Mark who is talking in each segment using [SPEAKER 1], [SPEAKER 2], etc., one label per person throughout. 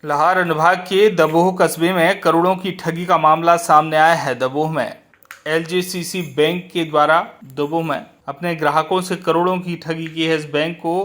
[SPEAKER 1] लाहौर अनुभाग के दबोह कस्बे में करोड़ों की ठगी का मामला सामने आया है। दबोह में एलजीसीसी बैंक के द्वारा दबोह में अपने ग्राहकों से करोड़ों की ठगी की है। इस बैंक को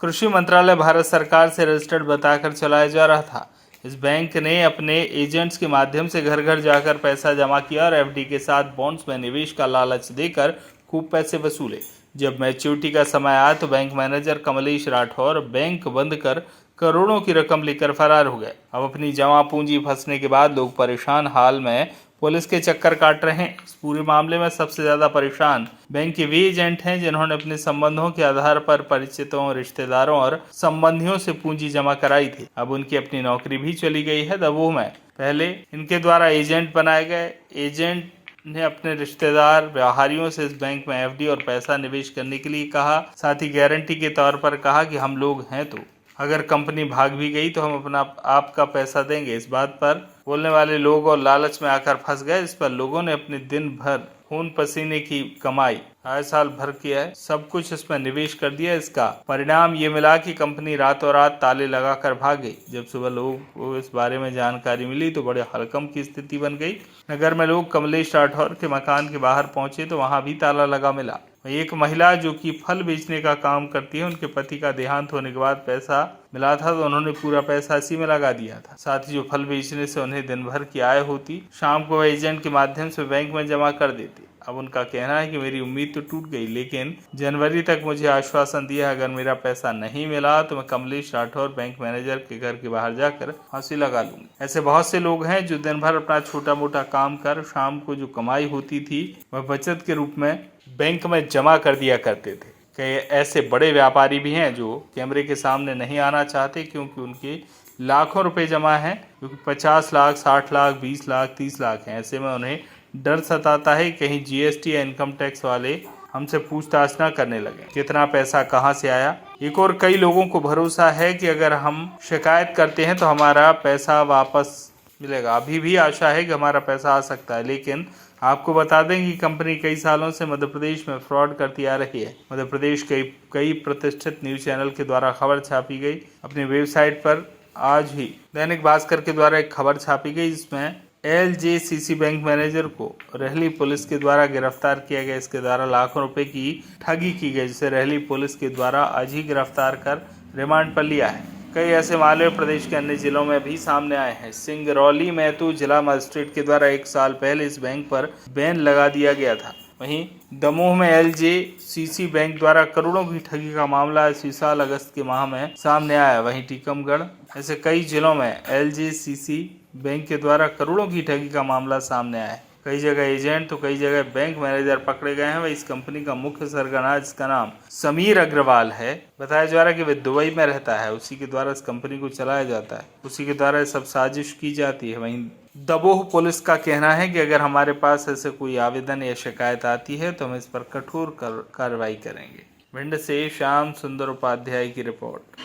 [SPEAKER 1] कृषि मंत्रालय भारत सरकार से रजिस्टर्ड बताकर चलाया जा रहा था। इस बैंक ने अपने एजेंट्स के माध्यम से घर घर जाकर पैसा जमा किया और एफडी के साथ बॉन्ड्स में निवेश का लालच देकर खूब पैसे वसूले। जब मैच्योरिटी का समय आया तो bank manager Kamlesh Rathore bank बंद कर करोड़ों की रकम लेकर फरार हो गए। अब अपनी जमा पूंजी फंसने के बाद लोग परेशान हाल में पुलिस के चक्कर काट रहे हैं। इस पूरे मामले में सबसे ज्यादा परेशान बैंक के वे एजेंट हैं जिन्होंने अपने संबंधों के आधार पर परिचितों, रिश्तेदारों और संबंधियों से पूंजी जमा कराई थी। अब उनकी अपनी नौकरी भी चली गई है। दबोह में पहले इनके द्वारा एजेंट बनाए गए। एजेंट ने अपने रिश्तेदार व्यवहारियों से इस बैंक में एफडी और पैसा निवेश करने के लिए कहा। साथ ही गारंटी के तौर पर कहा कि हम लोग हैं तो अगर कंपनी भाग भी गई तो हम अपना आपका पैसा देंगे। इस बात पर बोलने वाले लोग और लालच में आकर फंस गए। इस पर लोगों ने अपने दिन भर खून पसीने की कमाई आए साल भर किया है, सब कुछ इसमें निवेश कर दिया। इसका परिणाम ये मिला कि कंपनी रातों रात ताले लगाकर भाग गई। जब सुबह लोगों को इस बारे में जानकारी मिली तो बड़े हड़कंप की स्थिति बन गई। नगर में लोग कमलेश राठौर के मकान के बाहर पहुंचे तो वहां भी ताला लगा मिला। एक महिला जो कि फल बेचने का काम करती है, उनके पति का देहांत होने के बाद पैसा मिला था तो उन्होंने पूरा पैसा इसी में लगा दिया था। साथ ही जो फल बेचने से उन्हें दिन भर की आय होती, शाम को वह एजेंट के माध्यम से बैंक में जमा कर देती। अब उनका कहना है कि मेरी उम्मीद तो टूट गई, लेकिन जनवरी तक मुझे आश्वासन दिया अगर मेरा पैसा नहीं मिला तो मैं कमलेश राठौर बैंक मैनेजर के घर के बाहर जाकर फांसी लगा लूंगी। ऐसे बहुत से लोग हैं जो दिन भर अपना छोटा मोटा काम कर शाम को जो कमाई होती थी वह बचत के रूप में बैंक में जमा कर दिया करते थे। कई ऐसे बड़े व्यापारी भी हैं जो कैमरे के सामने नहीं आना चाहते क्योंकि उनके लाखों रुपए जमा हैं, क्योंकि 50 लाख, 60 लाख, 20 लाख, 30 लाख हैं। ऐसे में उन्हें डर सताता है कहीं जीएसटी या इनकम टैक्स वाले हमसे पूछताछ ना करने लगे कितना पैसा कहां से आया। एक और कई लोगों को भरोसा है कि अगर हम शिकायत करते हैं तो हमारा पैसा वापस मिलेगा। अभी भी आशा है कि हमारा पैसा आ सकता है, लेकिन आपको बता दें कि कंपनी कई सालों से मध्य प्रदेश में फ्रॉड करती आ रही है। मध्य प्रदेश कई प्रतिष्ठित न्यूज चैनल के द्वारा खबर छापी गई। अपनी वेबसाइट पर आज ही दैनिक भास्कर के द्वारा एक खबर छापी गई जिसमें एलजीसीसी बैंक मैनेजर को रेहली पुलिस के द्वारा गिरफ्तार किया गया। इसके द्वारा लाखों रुपए की ठगी की गई, जिसे रेहली पुलिस के द्वारा आज ही गिरफ्तार कर रिमांड पर लिया है। कई ऐसे मामले प्रदेश के अन्य जिलों में भी सामने आए हैं। सिंगरौली में तो जिला मजिस्ट्रेट के द्वारा 1 साल पहले इस बैंक पर बैन लगा दिया गया था। वहीं दमोह में एलजीसीसी बैंक द्वारा करोड़ों की ठगी का मामला इसी साल अगस्त के माह में सामने आया। वहीं टीकमगढ़ ऐसे कई जिलों में एलजीसीसी बैंक के द्वारा करोड़ों की ठगी का मामला सामने आया है। कई जगह एजेंट तो कई जगह बैंक मैनेजर पकड़े गए हैं। वह इस कंपनी का मुख्य सरगना, जिसका नाम समीर अग्रवाल है, बताया जा रहा है कि वह दुबई में रहता है। उसी के द्वारा इस कंपनी को चलाया जाता है, उसी के द्वारा सब साजिश की जाती है। वहीं दबोह पुलिस का कहना है कि अगर हमारे पास ऐसे कोई आवेदन या शिकायत आती है तो हम इस पर कठोर कार्रवाई करेंगे। भिंड से श्याम सुंदर उपाध्याय की रिपोर्ट।